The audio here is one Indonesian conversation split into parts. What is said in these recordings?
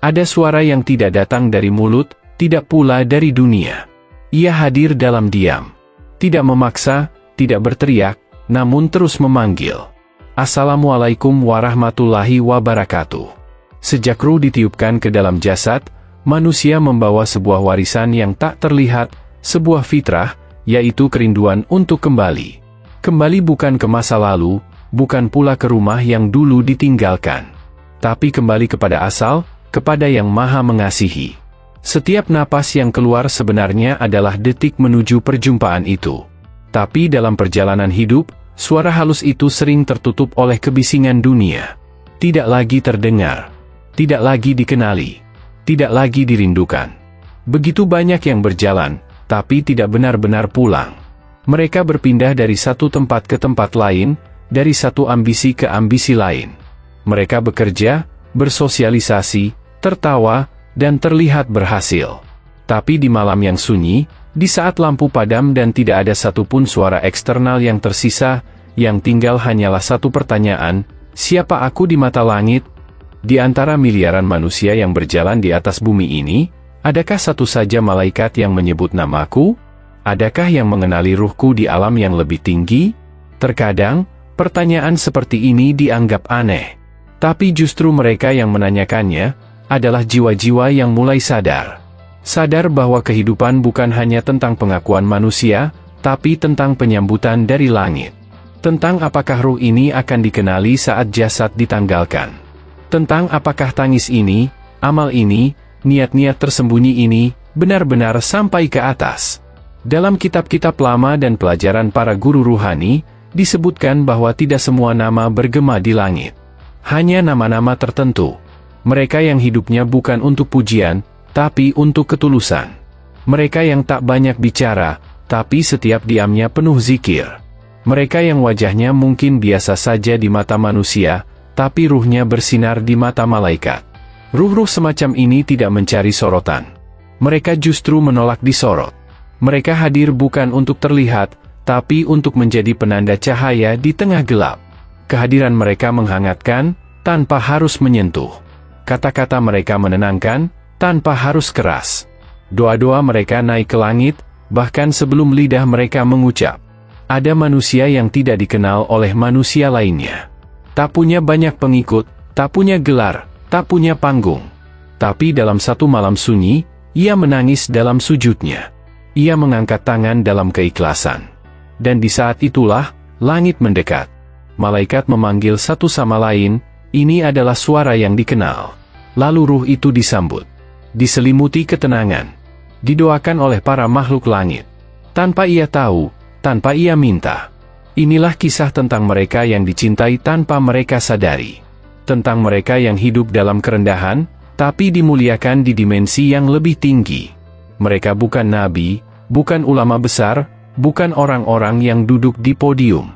Ada suara yang tidak datang dari mulut, tidak pula dari dunia. Ia hadir dalam diam. Tidak memaksa, tidak berteriak, namun terus memanggil. Assalamualaikum warahmatullahi wabarakatuh. Sejak ruh ditiupkan ke dalam jasad, manusia membawa sebuah warisan yang tak terlihat, sebuah fitrah, yaitu kerinduan untuk kembali. Kembali bukan ke masa lalu, bukan pula ke rumah yang dulu ditinggalkan. Tapi kembali kepada asal, kepada yang Maha Mengasihi. Setiap napas yang keluar sebenarnya adalah detik menuju perjumpaan itu. Tapi dalam perjalanan hidup, suara halus itu sering tertutup oleh kebisingan dunia. Tidak lagi terdengar. Tidak lagi dikenali. Tidak lagi dirindukan. Begitu banyak yang berjalan, tapi tidak benar-benar pulang. Mereka berpindah dari satu tempat ke tempat lain, dari satu ambisi ke ambisi lain. Mereka bekerja, bersosialisasi, tertawa, dan terlihat berhasil. Tapi di malam yang sunyi, di saat lampu padam dan tidak ada satupun suara eksternal yang tersisa, yang tinggal hanyalah satu pertanyaan, siapa aku di mata langit? Di antara miliaran manusia yang berjalan di atas bumi ini, adakah satu saja malaikat yang menyebut namaku? Adakah yang mengenali ruhku di alam yang lebih tinggi? Terkadang, pertanyaan seperti ini dianggap aneh. Tapi justru mereka yang menanyakannya, adalah jiwa-jiwa yang mulai sadar. Sadar bahwa kehidupan bukan hanya tentang pengakuan manusia, tapi tentang penyambutan dari langit. Tentang apakah ruh ini akan dikenali saat jasad ditanggalkan. Tentang apakah tangis ini, amal ini, niat-niat tersembunyi ini, benar-benar sampai ke atas. Dalam kitab-kitab lama dan pelajaran para guru ruhani, disebutkan bahwa tidak semua nama bergema di langit. Hanya nama-nama tertentu. Mereka yang hidupnya bukan untuk pujian, tapi untuk ketulusan. Mereka yang tak banyak bicara, tapi setiap diamnya penuh zikir. Mereka yang wajahnya mungkin biasa saja di mata manusia, tapi ruhnya bersinar di mata malaikat. Ruh-ruh semacam ini tidak mencari sorotan. Mereka justru menolak disorot. Mereka hadir bukan untuk terlihat, tapi untuk menjadi penanda cahaya di tengah gelap. Kehadiran mereka menghangatkan, tanpa harus menyentuh. Kata-kata mereka menenangkan, tanpa harus keras. Doa-doa mereka naik ke langit, bahkan sebelum lidah mereka mengucap. Ada manusia yang tidak dikenal oleh manusia lainnya. Tak punya banyak pengikut, tak punya gelar, tak punya panggung. Tapi dalam satu malam sunyi, ia menangis dalam sujudnya. Ia mengangkat tangan dalam keikhlasan. Dan di saat itulah, langit mendekat. Malaikat memanggil satu sama lain, ini adalah suara yang dikenal. Lalu ruh itu disambut. Diselimuti ketenangan. Didoakan oleh para makhluk langit. Tanpa ia tahu, tanpa ia minta. Inilah kisah tentang mereka yang dicintai tanpa mereka sadari. Tentang mereka yang hidup dalam kerendahan, tapi dimuliakan di dimensi yang lebih tinggi. Mereka bukan nabi, bukan ulama besar, bukan orang-orang yang duduk di podium.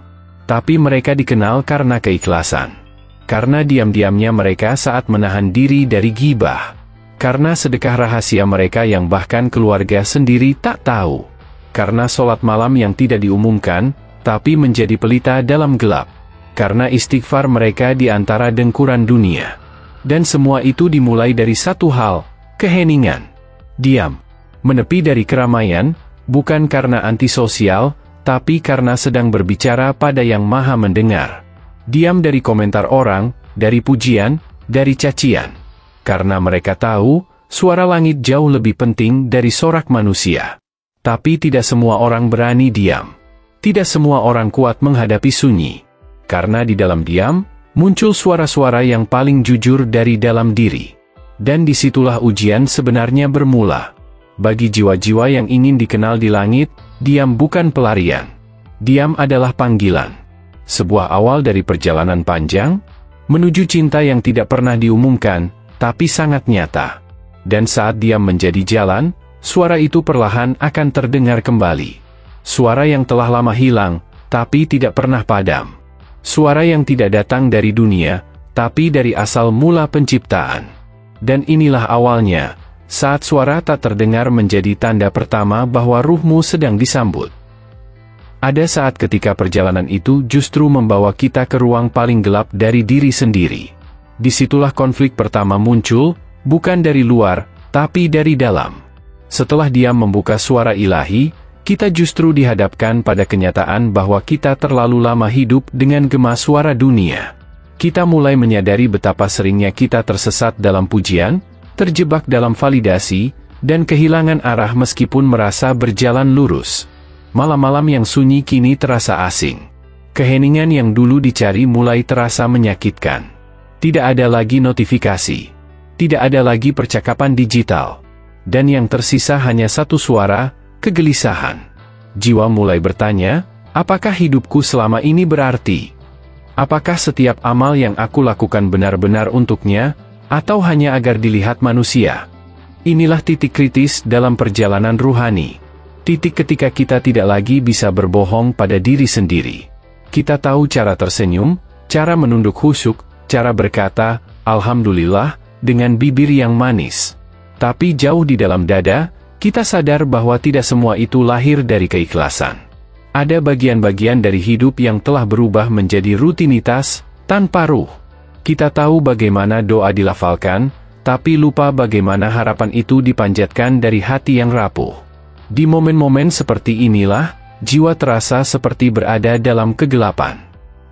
Tapi mereka dikenal karena keikhlasan. Karena diam-diamnya mereka saat menahan diri dari ghibah. Karena sedekah rahasia mereka yang bahkan keluarga sendiri tak tahu. Karena sholat malam yang tidak diumumkan, tapi menjadi pelita dalam gelap. Karena istighfar mereka di antara dengkuran dunia. Dan semua itu dimulai dari satu hal, keheningan. Diam. Menepi dari keramaian, bukan karena antisosial, tapi karena sedang berbicara pada yang Maha Mendengar. Diam dari komentar orang, dari pujian, dari cacian. Karena mereka tahu, suara langit jauh lebih penting dari sorak manusia. Tapi tidak semua orang berani diam. Tidak semua orang kuat menghadapi sunyi. Karena di dalam diam, muncul suara-suara yang paling jujur dari dalam diri. Dan disitulah ujian sebenarnya bermula. Bagi jiwa-jiwa yang ingin dikenal di langit, diam bukan pelarian. Diam adalah panggilan. Sebuah awal dari perjalanan panjang, menuju cinta yang tidak pernah diumumkan, tapi sangat nyata. Dan saat diam menjadi jalan, suara itu perlahan akan terdengar kembali. Suara yang telah lama hilang, tapi tidak pernah padam. Suara yang tidak datang dari dunia, tapi dari asal mula penciptaan. Dan inilah awalnya, saat suara tak terdengar menjadi tanda pertama bahwa ruhmu sedang disambut. Ada saat ketika perjalanan itu justru membawa kita ke ruang paling gelap dari diri sendiri. Disitulah konflik pertama muncul, bukan dari luar, tapi dari dalam. Setelah diam membuka suara ilahi, kita justru dihadapkan pada kenyataan bahwa kita terlalu lama hidup dengan gema suara dunia. Kita mulai menyadari betapa seringnya kita tersesat dalam pujian, terjebak dalam validasi, dan kehilangan arah meskipun merasa berjalan lurus. Malam-malam yang sunyi kini terasa asing. Keheningan yang dulu dicari mulai terasa menyakitkan. Tidak ada lagi notifikasi. Tidak ada lagi percakapan digital. Dan yang tersisa hanya satu suara, kegelisahan. Jiwa mulai bertanya, apakah hidupku selama ini berarti? Apakah setiap amal yang aku lakukan benar-benar untuknya, atau hanya agar dilihat manusia? Inilah titik kritis dalam perjalanan ruhani. Titik ketika kita tidak lagi bisa berbohong pada diri sendiri. Kita tahu cara tersenyum, cara menunduk khusyuk, cara berkata, Alhamdulillah, dengan bibir yang manis. Tapi jauh di dalam dada, kita sadar bahwa tidak semua itu lahir dari keikhlasan. Ada bagian-bagian dari hidup yang telah berubah menjadi rutinitas, tanpa ruh. Kita tahu bagaimana doa dilafalkan, tapi lupa bagaimana harapan itu dipanjatkan dari hati yang rapuh. Di momen-momen seperti inilah, jiwa terasa seperti berada dalam kegelapan.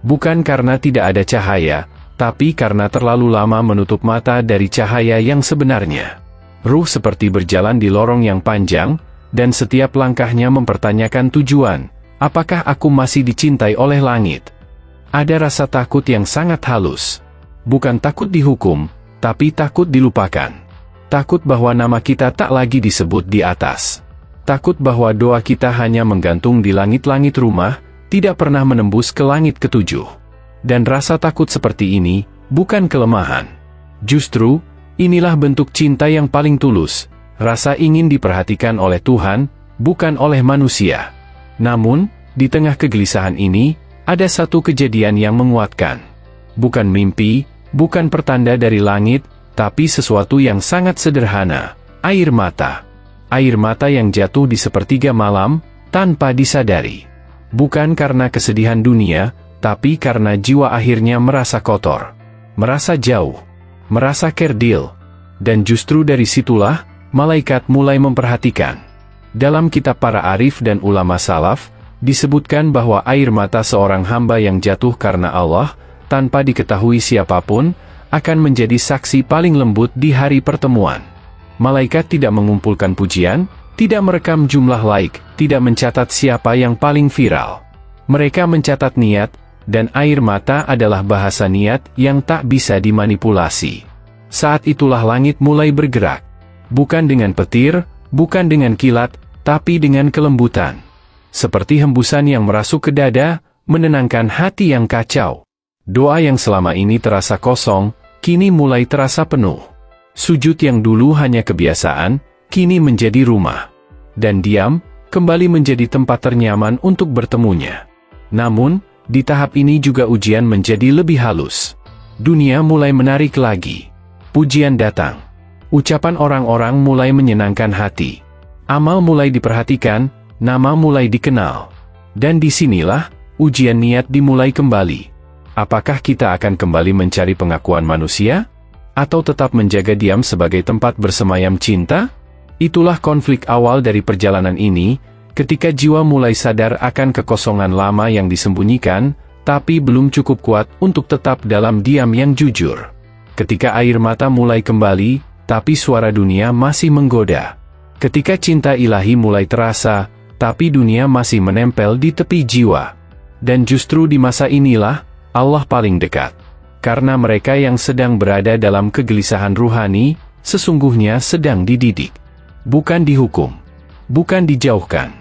Bukan karena tidak ada cahaya, tapi karena terlalu lama menutup mata dari cahaya yang sebenarnya. Ruh seperti berjalan di lorong yang panjang, dan setiap langkahnya mempertanyakan tujuan, apakah aku masih dicintai oleh langit? Ada rasa takut yang sangat halus. Bukan takut dihukum, tapi takut dilupakan. Takut bahwa nama kita tak lagi disebut di atas. Takut bahwa doa kita hanya menggantung di langit-langit rumah, tidak pernah menembus ke langit ketujuh. Dan rasa takut seperti ini, bukan kelemahan. Justru, inilah bentuk cinta yang paling tulus, rasa ingin diperhatikan oleh Tuhan, bukan oleh manusia. Namun, di tengah kegelisahan ini, ada satu kejadian yang menguatkan. Bukan mimpi, bukan pertanda dari langit, tapi sesuatu yang sangat sederhana, air mata. Air mata yang jatuh di sepertiga malam, tanpa disadari. Bukan karena kesedihan dunia, tapi karena jiwa akhirnya merasa kotor. Merasa jauh. Merasa kerdil. Dan justru dari situlah, malaikat mulai memperhatikan. Dalam kitab para arif dan ulama salaf, disebutkan bahwa air mata seorang hamba yang jatuh karena Allah, tanpa diketahui siapapun, akan menjadi saksi paling lembut di hari pertemuan. Malaikat tidak mengumpulkan pujian, tidak merekam jumlah like, tidak mencatat siapa yang paling viral. Mereka mencatat niat, dan air mata adalah bahasa niat yang tak bisa dimanipulasi. Saat itulah langit mulai bergerak. Bukan dengan petir, bukan dengan kilat, tapi dengan kelembutan. Seperti hembusan yang merasuk ke dada, menenangkan hati yang kacau. Doa yang selama ini terasa kosong, kini mulai terasa penuh. Sujud yang dulu hanya kebiasaan, kini menjadi rumah. Dan diam, kembali menjadi tempat ternyaman untuk bertemunya. Namun, di tahap ini juga ujian menjadi lebih halus. Dunia mulai menarik lagi. Pujian datang. Ucapan orang-orang mulai menyenangkan hati. Amal mulai diperhatikan, nama mulai dikenal. Dan disinilah, ujian niat dimulai kembali. Apakah kita akan kembali mencari pengakuan manusia? Atau tetap menjaga diam sebagai tempat bersemayam cinta? Itulah konflik awal dari perjalanan ini, ketika jiwa mulai sadar akan kekosongan lama yang disembunyikan, tapi belum cukup kuat untuk tetap dalam diam yang jujur. Ketika air mata mulai kembali, tapi suara dunia masih menggoda. Ketika cinta ilahi mulai terasa, tapi dunia masih menempel di tepi jiwa. Dan justru di masa inilah, Allah paling dekat. Karena mereka yang sedang berada dalam kegelisahan ruhani, sesungguhnya sedang dididik. Bukan dihukum. Bukan dijauhkan.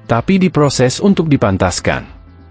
Tapi diproses untuk dipantaskan.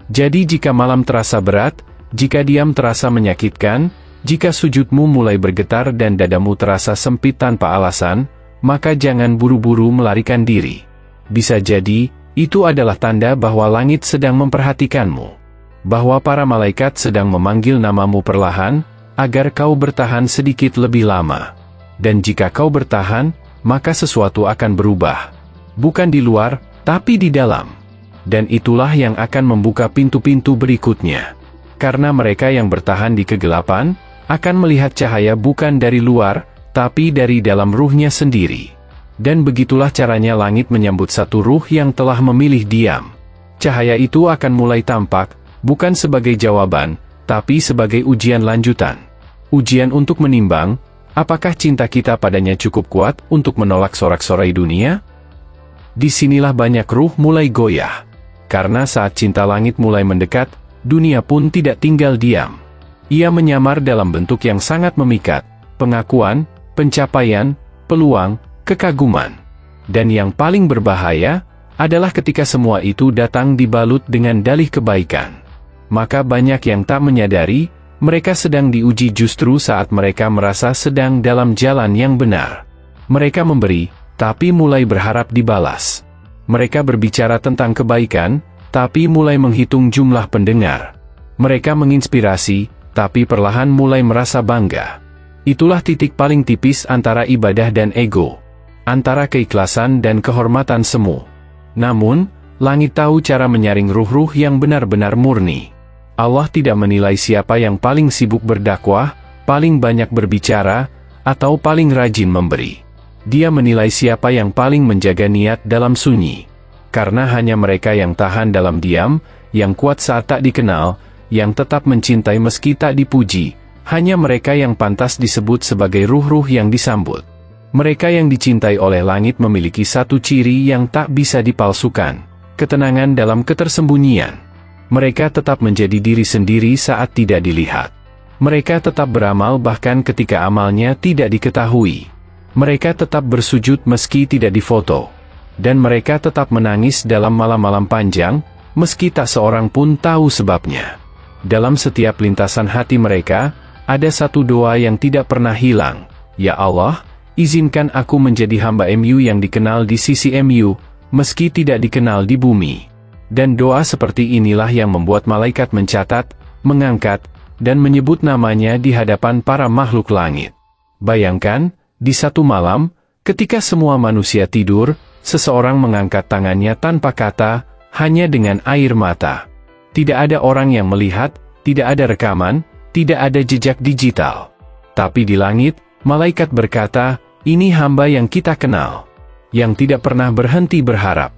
Jadi jika malam terasa berat, jika diam terasa menyakitkan, jika sujudmu mulai bergetar dan dadamu terasa sempit tanpa alasan, maka jangan buru-buru melarikan diri. Bisa jadi, itu adalah tanda bahwa langit sedang memperhatikanmu. Bahwa para malaikat sedang memanggil namamu perlahan, agar kau bertahan sedikit lebih lama. Dan jika kau bertahan, maka sesuatu akan berubah. Bukan di luar, tapi di dalam. Dan itulah yang akan membuka pintu-pintu berikutnya. Karena mereka yang bertahan di kegelapan, akan melihat cahaya bukan dari luar, tapi dari dalam ruhnya sendiri. Dan begitulah caranya langit menyambut satu ruh yang telah memilih diam. Cahaya itu akan mulai tampak, bukan sebagai jawaban, tapi sebagai ujian lanjutan. Ujian untuk menimbang, apakah cinta kita padanya cukup kuat untuk menolak sorak-sorai dunia? Disinilah banyak ruh mulai goyah. Karena saat cinta langit mulai mendekat, dunia pun tidak tinggal diam. Ia menyamar dalam bentuk yang sangat memikat, pengakuan, pencapaian, peluang, kekaguman. Dan yang paling berbahaya, adalah ketika semua itu datang dibalut dengan dalih kebaikan. Maka banyak yang tak menyadari, mereka sedang diuji justru saat mereka merasa sedang dalam jalan yang benar. Mereka memberi, tapi mulai berharap dibalas. Mereka berbicara tentang kebaikan, tapi mulai menghitung jumlah pendengar. Mereka menginspirasi, tapi perlahan mulai merasa bangga. Itulah titik paling tipis antara ibadah dan ego. Antara keikhlasan dan kehormatan semu. Namun, langit tahu cara menyaring ruh-ruh yang benar-benar murni. Allah tidak menilai siapa yang paling sibuk berdakwah, paling banyak berbicara, atau paling rajin memberi. Dia menilai siapa yang paling menjaga niat dalam sunyi. Karena hanya mereka yang tahan dalam diam, yang kuat saat tak dikenal, yang tetap mencintai meski tak dipuji, hanya mereka yang pantas disebut sebagai ruh-ruh yang disambut. Mereka yang dicintai oleh langit memiliki satu ciri yang tak bisa dipalsukan, ketenangan dalam ketersembunyian. Mereka tetap menjadi diri sendiri saat tidak dilihat. Mereka tetap beramal bahkan ketika amalnya tidak diketahui. Mereka tetap bersujud meski tidak difoto. Dan mereka tetap menangis dalam malam-malam panjang, meski tak seorang pun tahu sebabnya. Dalam setiap lintasan hati mereka, ada satu doa yang tidak pernah hilang. Ya Allah, izinkan aku menjadi hamba MU yang dikenal di sisi MU, meski tidak dikenal di bumi. Dan doa seperti inilah yang membuat malaikat mencatat, mengangkat, dan menyebut namanya di hadapan para makhluk langit. Bayangkan, di satu malam, ketika semua manusia tidur, seseorang mengangkat tangannya tanpa kata, hanya dengan air mata. Tidak ada orang yang melihat, tidak ada rekaman, tidak ada jejak digital. Tapi di langit, malaikat berkata, ini hamba yang kita kenal, yang tidak pernah berhenti berharap.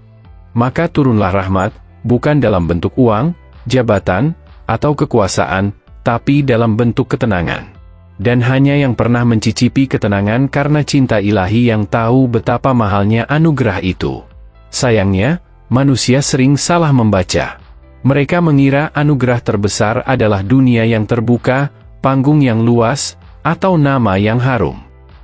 Maka turunlah rahmat, bukan dalam bentuk uang, jabatan, atau kekuasaan, tapi dalam bentuk ketenangan. Dan hanya yang pernah mencicipi ketenangan karena cinta ilahi yang tahu betapa mahalnya anugerah itu. Sayangnya, manusia sering salah membaca. Mereka mengira anugerah terbesar adalah dunia yang terbuka, panggung yang luas, atau nama yang harum.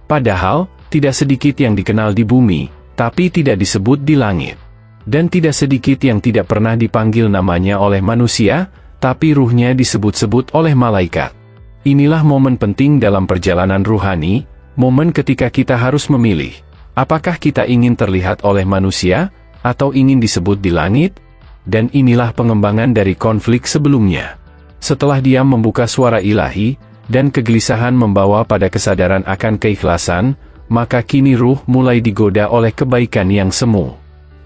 Padahal, tidak sedikit yang dikenal di bumi, tapi tidak disebut di langit. Dan tidak sedikit yang tidak pernah dipanggil namanya oleh manusia, tapi ruhnya disebut-sebut oleh malaikat. Inilah momen penting dalam perjalanan ruhani, momen ketika kita harus memilih, apakah kita ingin terlihat oleh manusia, atau ingin disebut di langit? Dan inilah pengembangan dari konflik sebelumnya. Setelah dia membuka suara ilahi, dan kegelisahan membawa pada kesadaran akan keikhlasan, maka kini ruh mulai digoda oleh kebaikan yang semu.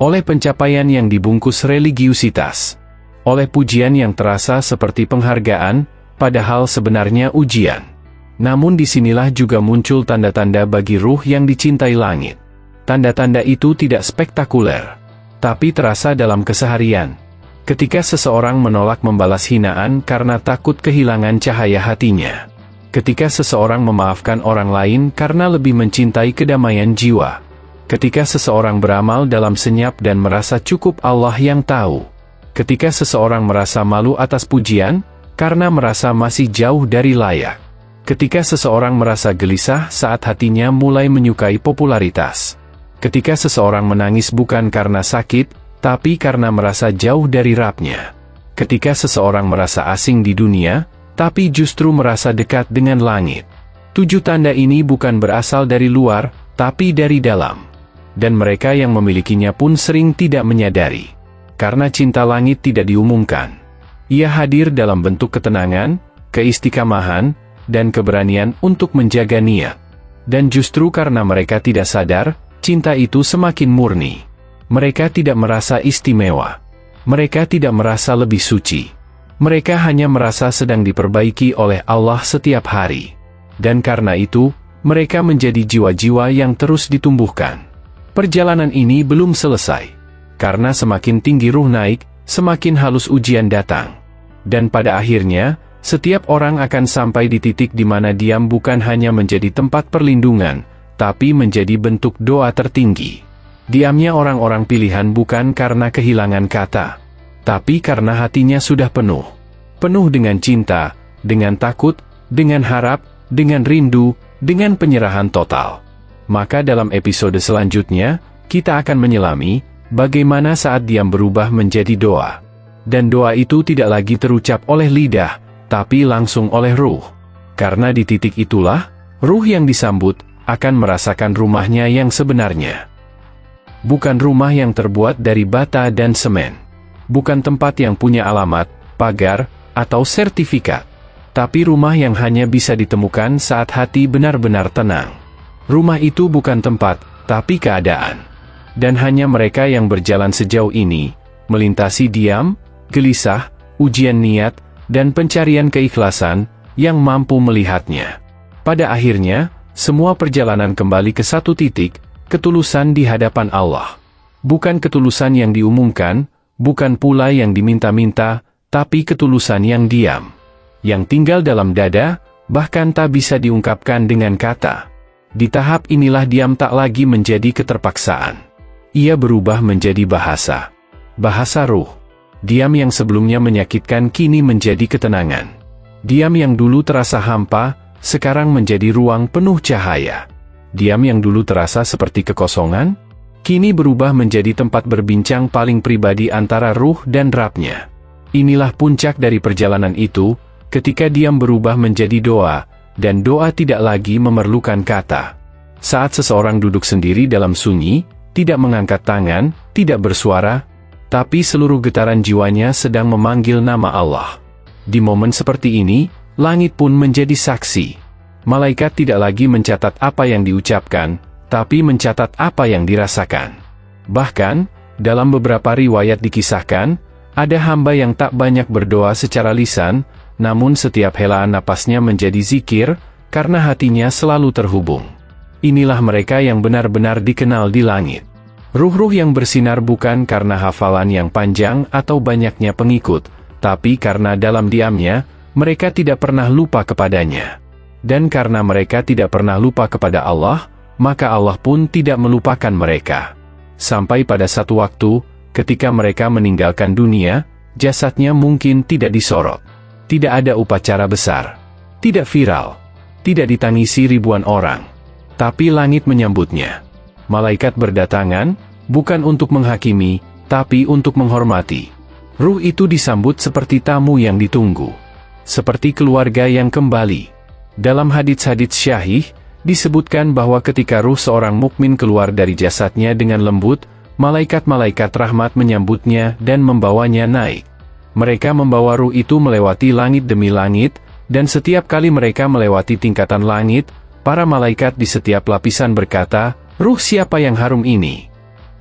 Oleh pencapaian yang dibungkus religiusitas. Oleh pujian yang terasa seperti penghargaan, padahal sebenarnya ujian. Namun disinilah juga muncul tanda-tanda bagi ruh yang dicintai langit. Tanda-tanda itu tidak spektakuler, tapi terasa dalam keseharian. Ketika seseorang menolak membalas hinaan karena takut kehilangan cahaya hatinya. Ketika seseorang memaafkan orang lain karena lebih mencintai kedamaian jiwa. Ketika seseorang beramal dalam senyap dan merasa cukup Allah yang tahu. Ketika seseorang merasa malu atas pujian, karena merasa masih jauh dari layak. Ketika seseorang merasa gelisah saat hatinya mulai menyukai popularitas. Ketika seseorang menangis bukan karena sakit, tapi karena merasa jauh dari Rabb-Nya. Ketika seseorang merasa asing di dunia, tapi justru merasa dekat dengan langit. 7 tanda ini bukan berasal dari luar, tapi dari dalam. Dan mereka yang memilikinya pun sering tidak menyadari. Karena cinta langit tidak diumumkan. Ia hadir dalam bentuk ketenangan, keistiqamahan, dan keberanian untuk menjaga niat. Dan justru karena mereka tidak sadar, cinta itu semakin murni. Mereka tidak merasa istimewa. Mereka tidak merasa lebih suci. Mereka hanya merasa sedang diperbaiki oleh Allah setiap hari. Dan karena itu, mereka menjadi jiwa-jiwa yang terus ditumbuhkan. Perjalanan ini belum selesai. Karena semakin tinggi ruh naik, semakin halus ujian datang. Dan pada akhirnya, setiap orang akan sampai di titik di mana diam bukan hanya menjadi tempat perlindungan, tapi menjadi bentuk doa tertinggi. Diamnya orang-orang pilihan bukan karena kehilangan kata, tapi karena hatinya sudah penuh. Penuh dengan cinta, dengan takut, dengan harap, dengan rindu, dengan penyerahan total. Maka dalam episode selanjutnya, kita akan menyelami bagaimana saat diam berubah menjadi doa. Dan doa itu tidak lagi terucap oleh lidah, tapi langsung oleh ruh. Karena di titik itulah, ruh yang disambut akan merasakan rumahnya yang sebenarnya. Bukan rumah yang terbuat dari bata dan semen. Bukan tempat yang punya alamat, pagar, atau sertifikat. Tapi rumah yang hanya bisa ditemukan saat hati benar-benar tenang. Rumah itu bukan tempat, tapi keadaan. Dan hanya mereka yang berjalan sejauh ini, melintasi diam, gelisah, ujian niat, dan pencarian keikhlasan, yang mampu melihatnya. Pada akhirnya, semua perjalanan kembali ke satu titik, ketulusan di hadapan Allah. Bukan ketulusan yang diumumkan, bukan pula yang diminta-minta, tapi ketulusan yang diam. Yang tinggal dalam dada, bahkan tak bisa diungkapkan dengan kata. Di tahap inilah diam tak lagi menjadi keterpaksaan. Ia berubah menjadi bahasa. Bahasa ruh. Diam yang sebelumnya menyakitkan kini menjadi ketenangan. Diam yang dulu terasa hampa, sekarang menjadi ruang penuh cahaya. Diam yang dulu terasa seperti kekosongan, kini berubah menjadi tempat berbincang paling pribadi antara ruh dan Rabb-nya. Inilah puncak dari perjalanan itu, ketika diam berubah menjadi doa, dan doa tidak lagi memerlukan kata. Saat seseorang duduk sendiri dalam sunyi, tidak mengangkat tangan, tidak bersuara, tapi seluruh getaran jiwanya sedang memanggil nama Allah. Di momen seperti ini, langit pun menjadi saksi. Malaikat tidak lagi mencatat apa yang diucapkan, tapi mencatat apa yang dirasakan. Bahkan, dalam beberapa riwayat dikisahkan, ada hamba yang tak banyak berdoa secara lisan, namun setiap helaan napasnya menjadi zikir, karena hatinya selalu terhubung. Inilah mereka yang benar-benar dikenal di langit. Ruh-ruh yang bersinar bukan karena hafalan yang panjang atau banyaknya pengikut, tapi karena dalam diamnya, mereka tidak pernah lupa kepadanya. Dan karena mereka tidak pernah lupa kepada Allah, maka Allah pun tidak melupakan mereka. Sampai pada satu waktu, ketika mereka meninggalkan dunia, jasadnya mungkin tidak disorot. Tidak ada upacara besar. Tidak viral. Tidak ditangisi ribuan orang. Tapi langit menyambutnya. Malaikat berdatangan, bukan untuk menghakimi, tapi untuk menghormati. Ruh itu disambut seperti tamu yang ditunggu. Seperti keluarga yang kembali. Dalam hadits-hadits syahih, disebutkan bahwa ketika ruh seorang mukmin keluar dari jasadnya dengan lembut, malaikat-malaikat rahmat menyambutnya dan membawanya naik. Mereka membawa ruh itu melewati langit demi langit, dan setiap kali mereka melewati tingkatan langit, para malaikat di setiap lapisan berkata, "Ruh siapa yang harum ini?"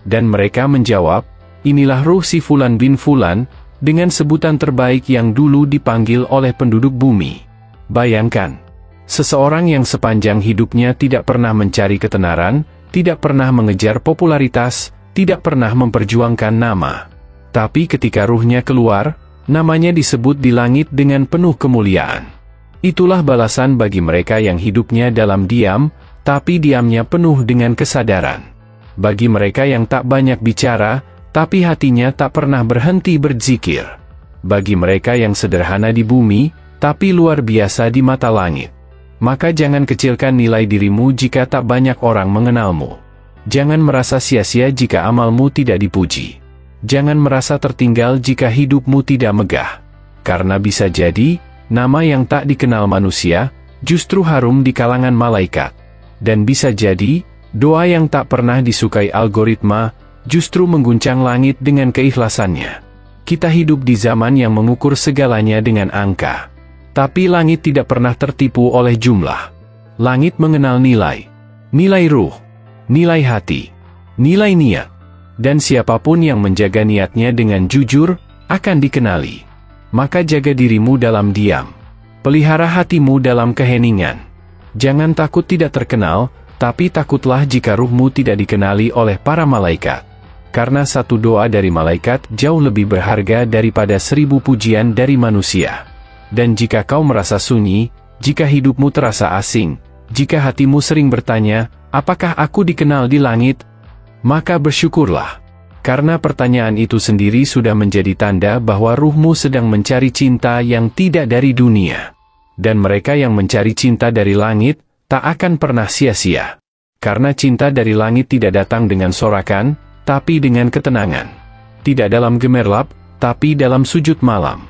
Dan mereka menjawab, "Inilah ruh si Fulan bin Fulan," dengan sebutan terbaik yang dulu dipanggil oleh penduduk bumi. Bayangkan, seseorang yang sepanjang hidupnya tidak pernah mencari ketenaran, tidak pernah mengejar popularitas, tidak pernah memperjuangkan nama. Tapi ketika ruhnya keluar, namanya disebut di langit dengan penuh kemuliaan. Itulah balasan bagi mereka yang hidupnya dalam diam, tapi diamnya penuh dengan kesadaran. Bagi mereka yang tak banyak bicara, tapi hatinya tak pernah berhenti berzikir. Bagi mereka yang sederhana di bumi, tapi luar biasa di mata langit. Maka jangan kecilkan nilai dirimu jika tak banyak orang mengenalmu. Jangan merasa sia-sia jika amalmu tidak dipuji. Jangan merasa tertinggal jika hidupmu tidak megah. Karena bisa jadi, nama yang tak dikenal manusia, justru harum di kalangan malaikat. Dan bisa jadi, doa yang tak pernah disukai algoritma, justru mengguncang langit dengan keikhlasannya. Kita hidup di zaman yang mengukur segalanya dengan angka. Tapi langit tidak pernah tertipu oleh jumlah. Langit mengenal nilai. Nilai ruh. Nilai hati. Nilai niat. Dan siapapun yang menjaga niatnya dengan jujur, akan dikenali. Maka jaga dirimu dalam diam. Pelihara hatimu dalam keheningan. Jangan takut tidak terkenal, tapi takutlah jika ruhmu tidak dikenali oleh para malaikat. Karena satu doa dari malaikat jauh lebih berharga daripada 1000 pujian dari manusia. Dan jika kau merasa sunyi, jika hidupmu terasa asing, jika hatimu sering bertanya, apakah aku dikenal di langit? Maka bersyukurlah. Karena pertanyaan itu sendiri sudah menjadi tanda bahwa ruhmu sedang mencari cinta yang tidak dari dunia. Dan mereka yang mencari cinta dari langit, tak akan pernah sia-sia. Karena cinta dari langit tidak datang dengan sorakan, tapi dengan ketenangan. Tidak dalam gemerlap, tapi dalam sujud malam.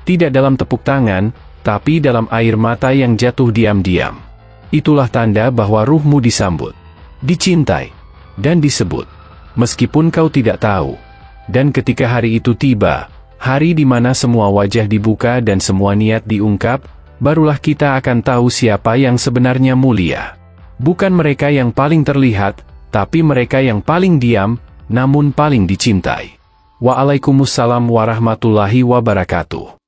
Tidak dalam tepuk tangan, tapi dalam air mata yang jatuh diam-diam. Itulah tanda bahwa ruhmu disambut, dicintai, dan disebut. Meskipun kau tidak tahu. Dan ketika hari itu tiba, hari di mana semua wajah dibuka dan semua niat diungkap, barulah kita akan tahu siapa yang sebenarnya mulia. Bukan mereka yang paling terlihat, tapi mereka yang paling diam, namun paling dicintai. Waalaikumsalam warahmatullahi wabarakatuh.